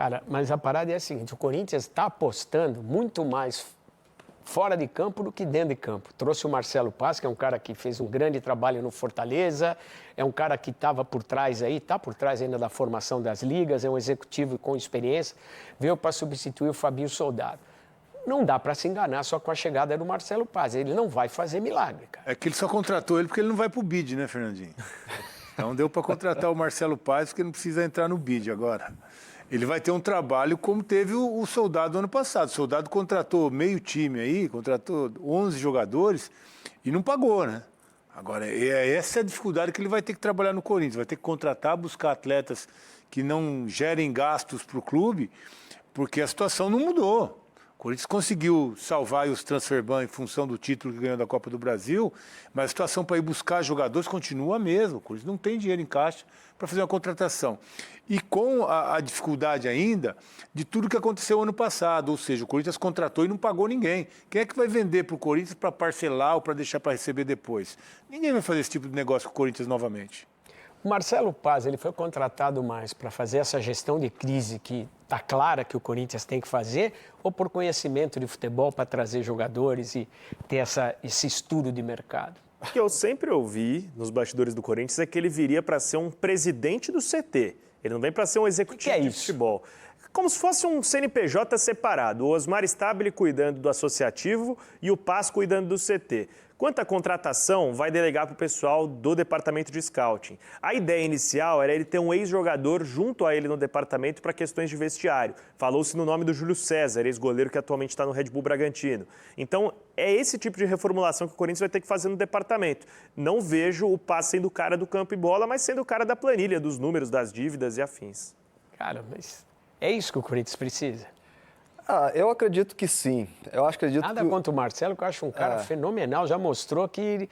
Cara, mas a parada é a seguinte, o Corinthians está apostando muito mais fora de campo do que dentro de campo. Trouxe o Marcelo Paz, que é um cara que fez um grande trabalho no Fortaleza, é um cara que estava por trás aí, está por trás ainda da formação das ligas, é um executivo com experiência, veio para substituir o Fabinho Soldado. Não dá para se enganar só com a chegada do Marcelo Paz, ele não vai fazer milagre, cara. É que ele só contratou ele porque ele não vai pro bid, né, Fernandinho? Então deu para contratar o Marcelo Paz porque não precisa entrar no bid agora. Ele vai ter um trabalho como teve o Soldado ano passado. O Soldado contratou meio time aí, contratou 11 jogadores e não pagou, né? Agora, essa é a dificuldade que ele vai ter que trabalhar no Corinthians. Vai ter que contratar, buscar atletas que não gerem gastos para o clube, porque a situação não mudou. O Corinthians conseguiu salvar os transferban em função do título que ganhou da Copa do Brasil, mas a situação para ir buscar jogadores continua a mesma. O Corinthians não tem dinheiro em caixa para fazer uma contratação. E com a dificuldade ainda de tudo que aconteceu ano passado, ou seja, o Corinthians contratou e não pagou ninguém. Quem é que vai vender para o Corinthians para parcelar ou para deixar para receber depois? Ninguém vai fazer esse tipo de negócio com o Corinthians novamente. O Marcelo Paz, ele foi contratado mais para fazer essa gestão de crise que está clara que o Corinthians tem que fazer, ou por conhecimento de futebol para trazer jogadores e ter esse estudo de mercado? O que eu sempre ouvi nos bastidores do Corinthians é que ele viria para ser um presidente do CT. Ele não vem para ser um executivo de futebol. Como se fosse um CNPJ separado. O Osmar Stabile cuidando do associativo e o Paz cuidando do CT. Quanto à contratação, vai delegar para o pessoal do departamento de scouting. A ideia inicial era ele ter um ex-jogador junto a ele no departamento para questões de vestiário. Falou-se no nome do Júlio César, ex-goleiro que atualmente está no Red Bull Bragantino. Então, é esse tipo de reformulação que o Corinthians vai ter que fazer no departamento. Não vejo o Paz sendo o cara do campo e bola, mas sendo o cara da planilha, dos números, das dívidas e afins. Cara, mas é isso que o Corinthians precisa. Eu acredito que sim. Nada contra o Marcelo, que eu acho um cara fenomenal, já mostrou que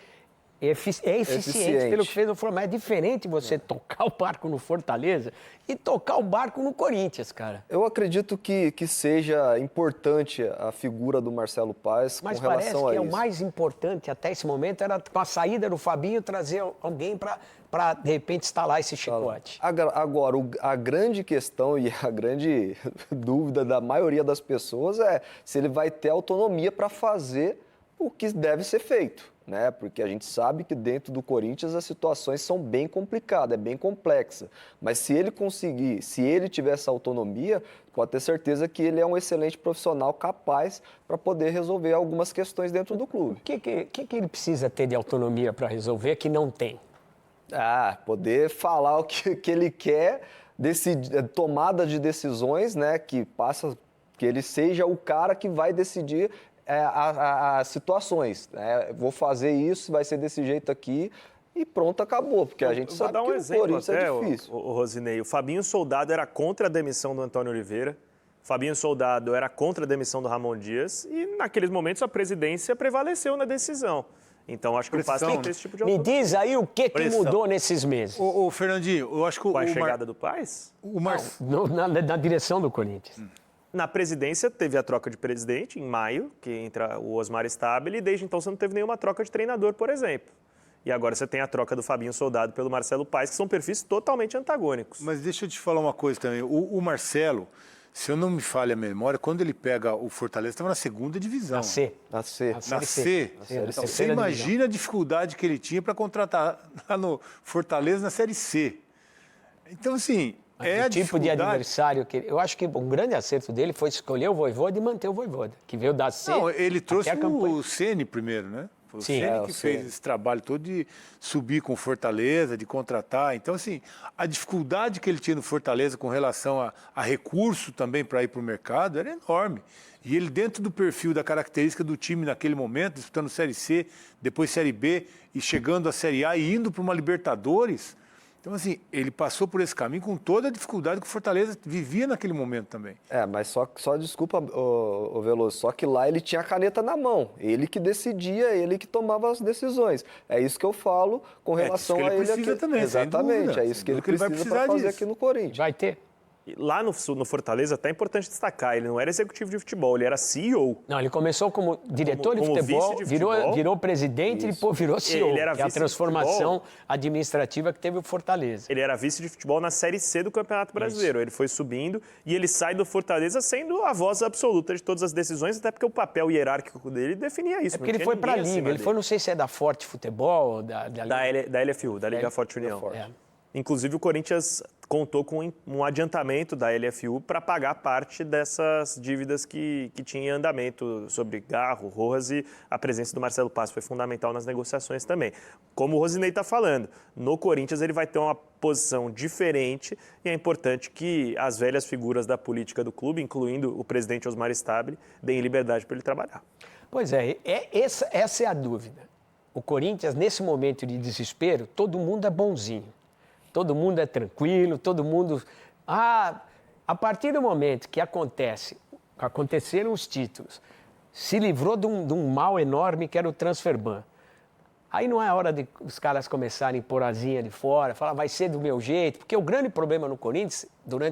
é eficiente pelo que fez no Fortaleza. Mas é diferente você tocar o barco no Fortaleza e tocar o barco no Corinthians, cara. Eu acredito que seja importante a figura do Marcelo Paz mas com relação a isso. Mas parece que o mais importante até esse momento era com a saída do Fabinho trazer alguém para de repente instalar esse chicote. Agora, a grande questão e a grande dúvida da maioria das pessoas é se ele vai ter autonomia para fazer o que deve ser feito, né? Porque a gente sabe que dentro do Corinthians as situações são bem complicadas, é bem complexa. Mas se ele conseguir, se ele tiver essa autonomia, pode ter certeza que ele é um excelente profissional capaz para poder resolver algumas questões dentro do clube. O que ele precisa ter de autonomia para resolver que não tem? Poder falar o que ele quer, tomada de decisões, né? Que ele seja o cara que vai decidir as situações, né? Vou fazer isso, vai ser desse jeito aqui e pronto, acabou. Porque a gente sabe que o Corinthians é difícil. O Rosinei, o Fabinho Soldado era contra a demissão do Antônio Oliveira, o Fabinho Soldado era contra a demissão do Ramon Dias e naqueles momentos a presidência prevaleceu na decisão. Então acho que o Paz tem que ter esse tipo de autonomia. Me diz aí o que mudou nesses meses. Ô Fernandinho, eu acho que com a chegada do Paz? Na direção do Corinthians. Na presidência, teve a troca de presidente em maio, que entra o Osmar Stabile, e desde então você não teve nenhuma troca de treinador, por exemplo. E agora você tem a troca do Fabinho Soldado pelo Marcelo Paz, que são perfis totalmente antagônicos. Mas deixa eu te falar uma coisa também. O Marcelo, se eu não me falha a memória, quando ele pega o Fortaleza, estava na segunda divisão. Na C. Então, você imagina a dificuldade que ele tinha para contratar lá no Fortaleza na Série C. Então, assim... o tipo de adversário que... Eu acho que um grande acerto dele foi escolher o Vojvoda e manter o Vojvoda, que veio da C. Não, ele trouxe o Ceni primeiro, né? Foi o Ceni que fez esse trabalho todo de subir com o Fortaleza, de contratar. Então, assim, a dificuldade que ele tinha no Fortaleza com relação a recurso também para ir para o mercado era enorme. E ele, dentro do perfil, da característica do time naquele momento, disputando Série C, depois Série B, e chegando à Série A e indo para uma Libertadores... Então, assim, ele passou por esse caminho com toda a dificuldade que o Fortaleza vivia naquele momento também. Mas só desculpa, ô Veloso, só que lá ele tinha a caneta na mão. Ele que decidia, ele que tomava as decisões. É isso que eu falo com relação a ele aqui. Também, exatamente, é isso que ele precisa para fazer aqui no Corinthians. Vai ter. Lá no Fortaleza, até é importante destacar, ele não era executivo de futebol, ele era CEO. Não, ele começou como diretor Como de futebol, vice de futebol. Virou presidente e depois virou CEO, Ele era que é a vice de transformação futebol. administrativa que teve o Fortaleza. Ele era vice de futebol na Série C do Campeonato Brasileiro. Ele foi subindo e ele sai do Fortaleza sendo a voz absoluta de todas as decisões, até porque o papel hierárquico dele definia isso. É porque ele foi para a Liga, ele foi, não sei se é da Forte Futebol, da LFU, da Liga Forte União. É. Inclusive, o Corinthians contou com um adiantamento da LFU para pagar parte dessas dívidas que tinha em andamento sobre Garro, Rojas, e a presença do Marcelo Paz foi fundamental nas negociações também. Como o Rosinei está falando, no Corinthians ele vai ter uma posição diferente e é importante que as velhas figuras da política do clube, incluindo o presidente Osmar Stabile, deem liberdade para ele trabalhar. Pois essa é a dúvida. O Corinthians, nesse momento de desespero, todo mundo é bonzinho. Todo mundo é tranquilo, todo mundo... a partir do momento que aconteceram os títulos, se livrou de um mal enorme que era o transferban. Aí não é hora de os caras começarem a pôr asinha de fora, falar vai ser do meu jeito, porque o grande problema no Corinthians,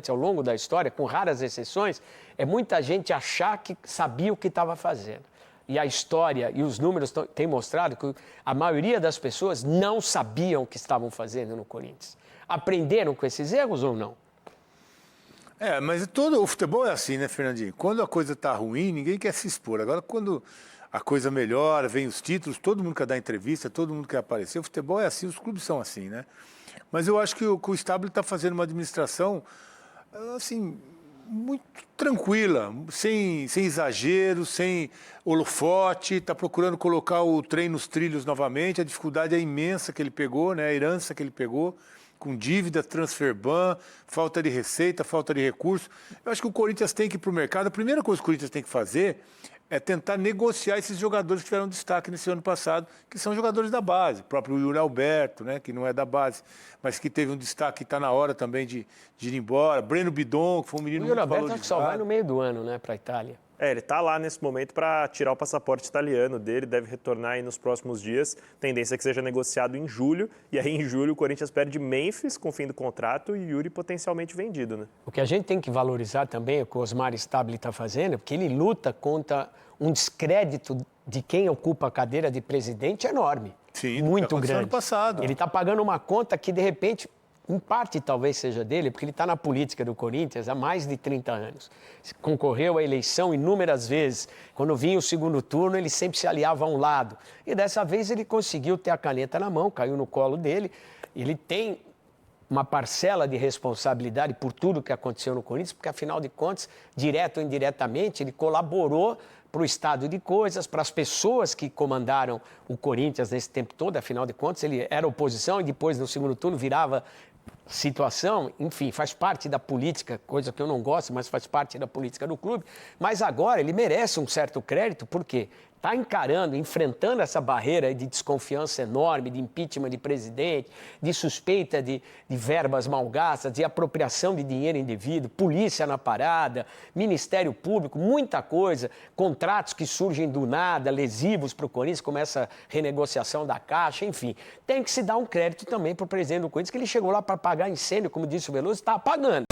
ao longo da história, com raras exceções, é muita gente achar que sabia o que estava fazendo. E a história e os números têm mostrado que a maioria das pessoas não sabiam o que estavam fazendo no Corinthians. Aprenderam com esses erros ou não? Mas todo o futebol é assim, né, Fernandinho? Quando a coisa está ruim, ninguém quer se expor. Agora, quando a coisa melhora, vem os títulos, todo mundo quer dar entrevista, todo mundo quer aparecer. O futebol é assim, os clubes são assim, né? Mas eu acho que o Stabile está fazendo uma administração, assim, muito tranquila, sem exagero, sem holofote, está procurando colocar o trem nos trilhos novamente. A dificuldade é imensa que ele pegou, né? A herança que ele pegou, com dívida, transferban, falta de receita, falta de recurso. Eu acho que o Corinthians tem que ir para o mercado. A primeira coisa que o Corinthians tem que fazer é tentar negociar esses jogadores que tiveram destaque nesse ano passado, que são jogadores da base. O próprio Yuri Alberto, né, que não é da base, mas que teve um destaque, está na hora também de ir embora. Breno Bidon, que foi um menino muito valorizado. O Yuri Alberto só vai no meio do ano, né, para a Itália. Ele está lá nesse momento para tirar o passaporte italiano dele, deve retornar aí nos próximos dias. Tendência é que seja negociado em julho, e aí em julho o Corinthians perde Memphis com o fim do contrato e Yuri potencialmente vendido, né? O que a gente tem que valorizar também, o que o Osmar Stabile está fazendo, é porque ele luta contra um descrédito de quem ocupa a cadeira de presidente enorme. Sim, muito grande. Ano passado. Ele está pagando uma conta que, de repente, em parte talvez seja dele, porque ele está na política do Corinthians há mais de 30 anos. Concorreu à eleição inúmeras vezes. Quando vinha o segundo turno, ele sempre se aliava a um lado. E dessa vez ele conseguiu ter a caneta na mão, caiu no colo dele. Ele tem uma parcela de responsabilidade por tudo que aconteceu no Corinthians, porque, afinal de contas, direto ou indiretamente, ele colaborou para o estado de coisas, para as pessoas que comandaram o Corinthians nesse tempo todo. Afinal de contas, ele era oposição e depois, no segundo turno, virava situação. Enfim, faz parte da política, coisa que eu não gosto, mas faz parte da política do clube. Mas agora ele merece um certo crédito, porque está enfrentando essa barreira de desconfiança enorme, de impeachment de presidente, de suspeita de verbas mal gastas, de apropriação de dinheiro indevido, polícia na parada, Ministério Público, muita coisa, contratos que surgem do nada, lesivos para o Corinthians, como essa renegociação da Caixa, enfim. Tem que se dar um crédito também para o presidente do Corinthians, que ele chegou lá para apagar incêndio, como disse o Veloso, está apagando.